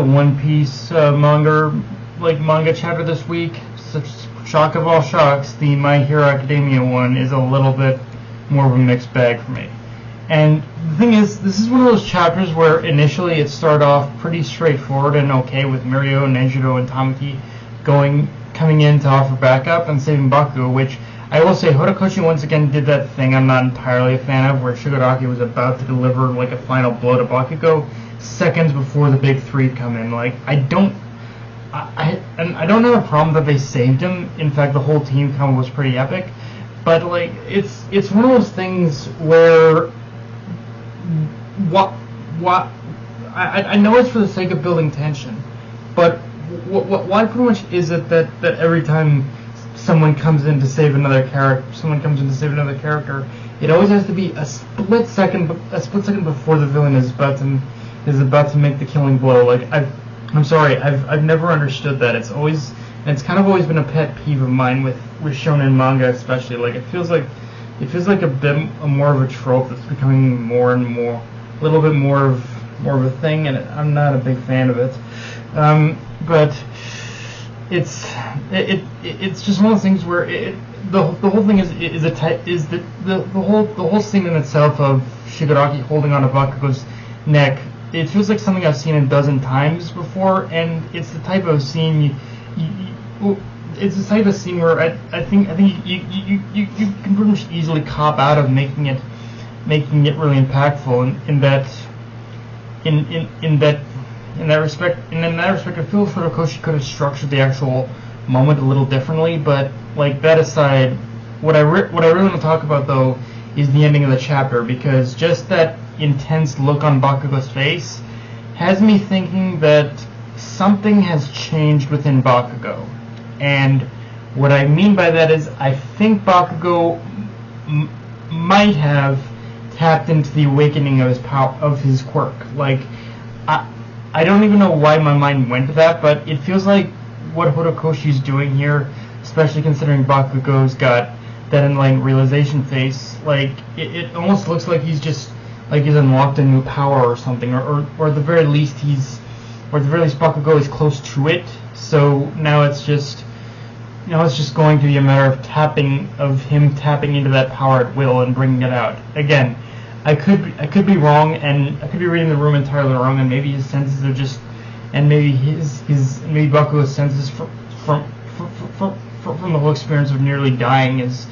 One Piece manga chapter this week. Such shock of all shocks, the My Hero Academia one is a little bit more of a mixed bag for me. And the thing is, this is one of those chapters where initially it started off pretty straightforward and okay with Mirio, Nejido, and Tamaki coming in to offer backup and saving Bakugo, which I will say Horikoshi once again did that thing I'm not entirely a fan of, where Shigaraki was about to deliver like a final blow to Bakugo seconds before the big three come in. Like, I don't have a problem that they saved him. In fact, the whole team combo was pretty epic. But like, it's one of those things where I know it's for the sake of building tension, but why pretty much is it that every time someone comes in to save another character, it always has to be a split second before the villain is about to make the killing blow? Like, I'm sorry, I've never understood that. It's kind of always been a pet peeve of mine with shonen manga, especially. Like, it feels like a bit more of a trope that's becoming more and more, a little bit more of a thing, and I'm not a big fan of it. But it's just one of those things where the whole thing is the whole scene in itself of Shigaraki holding on to Bakugo's neck. It feels like something I've seen a dozen times before, and it's the type of scene it's the type of scene where I think you can pretty much easily cop out of making it really impactful in that respect. And in that respect, I feel Horikoshi could have structured the actual moment a little differently. But like, that aside, what I really want to talk about though is the ending of the chapter, because just that intense look on Bakugo's face has me thinking that something has changed within Bakugo. And what I mean by that is, I think Bakugo might have tapped into the awakening of his quirk. Like, I don't even know why my mind went to that, but it feels like what Horikoshi's doing here, especially considering Bakugo's got that enlightened realization face. Like, it almost looks like he's unlocked a new power or something, or at the very least Bakugo is close to it. So now it's just going to be a matter of him tapping into that power at will and bringing it out. Again, I could be wrong, and I could be reading the room entirely wrong, and maybe his senses are just, and maybe maybe Bakugo's senses from the whole experience of nearly dying has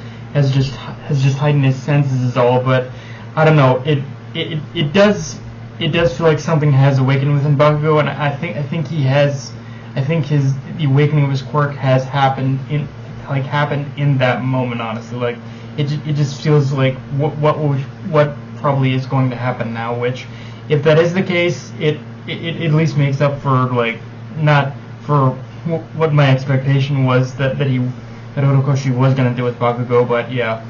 just heightened his senses is all. But I don't know. It does feel like something has awakened within Bakugo, and I think the awakening of his quirk has happened in that moment. Honestly, like, it just feels like what probably is going to happen now. Which, if that is the case, it at least makes up for, like, not for what my expectation was that Horikoshi was going to do with Bakugo. But yeah,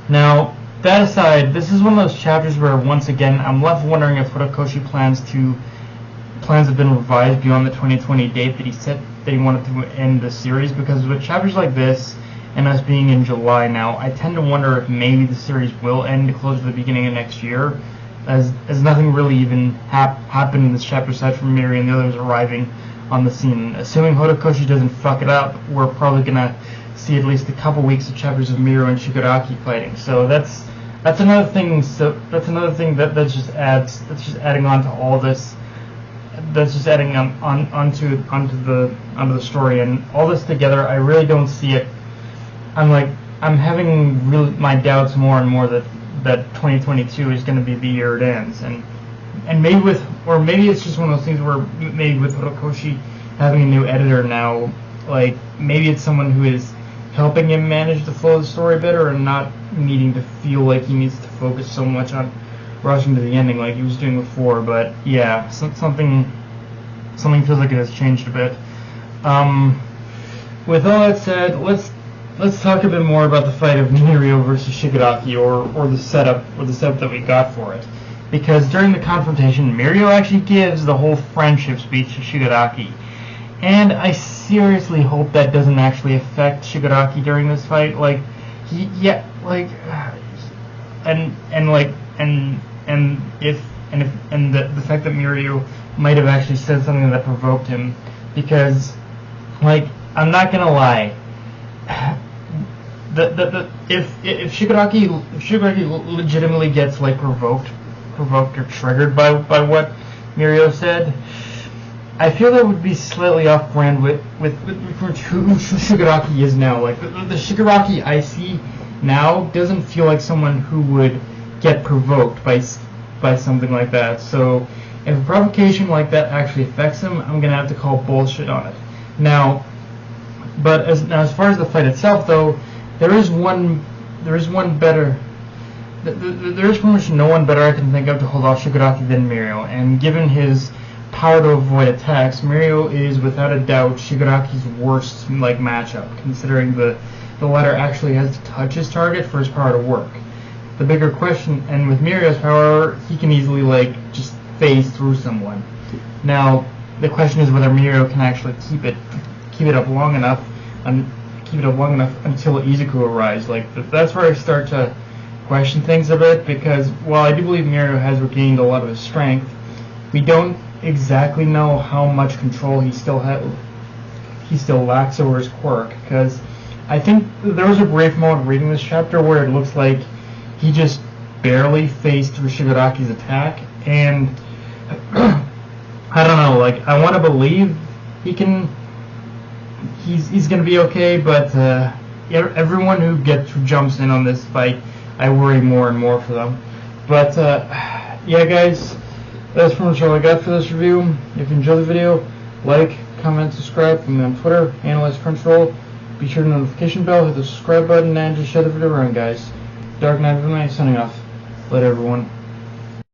now. That aside, this is one of those chapters where, once again, I'm left wondering if Horikoshi plans have been revised beyond the 2020 date that he said that he wanted to end the series, because with chapters like this, and us being in July now, I tend to wonder if maybe the series will end close to the beginning of next year, as nothing really even happened in this chapter aside from Miri and the others arriving on the scene. Assuming Horikoshi doesn't fuck it up, we're probably gonna see at least a couple weeks of chapters of Miro and Shigaraki fighting. So that's another thing. So that's another thing that's just adding on to all this. That's just adding onto the story, and all this together, I really don't see it. I'm having really my doubts more and more that 2022 is going to be the year it ends, and maybe it's just one of those things where maybe with Horikoshi having a new editor now, like, maybe it's someone who is helping him manage the flow of the story better and not needing to feel like he needs to focus so much on rushing to the ending like he was doing before. But yeah, something feels like it has changed a bit. With all that said, let's talk a bit more about the fight of Mirio versus Shigaraki, or the setup that we got for it. Because during the confrontation, Mirio actually gives the whole friendship speech to Shigaraki. And I seriously hope that doesn't actually affect Shigaraki during this fight. Like, the fact that Mirio might have actually said something that provoked him, because, like, I'm not gonna lie, if Shigaraki legitimately gets like provoked or triggered by what Mirio said, I feel that would be slightly off-brand with who Shigaraki is now. Like the Shigaraki I see now doesn't feel like someone who would get provoked by something like that. So if a provocation like that actually affects him, I'm gonna have to call bullshit on it. Now, but as far as the fight itself, though, there is pretty much no one better I can think of to hold off Shigaraki than Mirio, and given his power to avoid attacks, Mirio is without a doubt Shigaraki's worst matchup, considering the latter actually has to touch his target for his power to work. The bigger question, and with Mirio's power, he can easily just phase through someone. Now, the question is whether Mirio can actually keep it up long enough until Izuku arrives. That's where I start to question things a bit, because while I do believe Mirio has regained a lot of his strength, we don't exactly know how much control he still lacks over his quirk. Because I think there was a brief moment reading this chapter where it looks like he just barely phased through Shigaraki's attack, and I don't know. I want to believe he's gonna be okay, but everyone who jumps in on this fight, I worry more and more for them. But yeah, guys, that's pretty much all I got for this review. If you enjoyed the video, like, comment, subscribe. Follow me on Twitter, Analyze Crunchyroll. Be sure to hit the notification bell, hit the subscribe button, and just share the video around, guys. Dark Knight of the Night signing off. Later, everyone.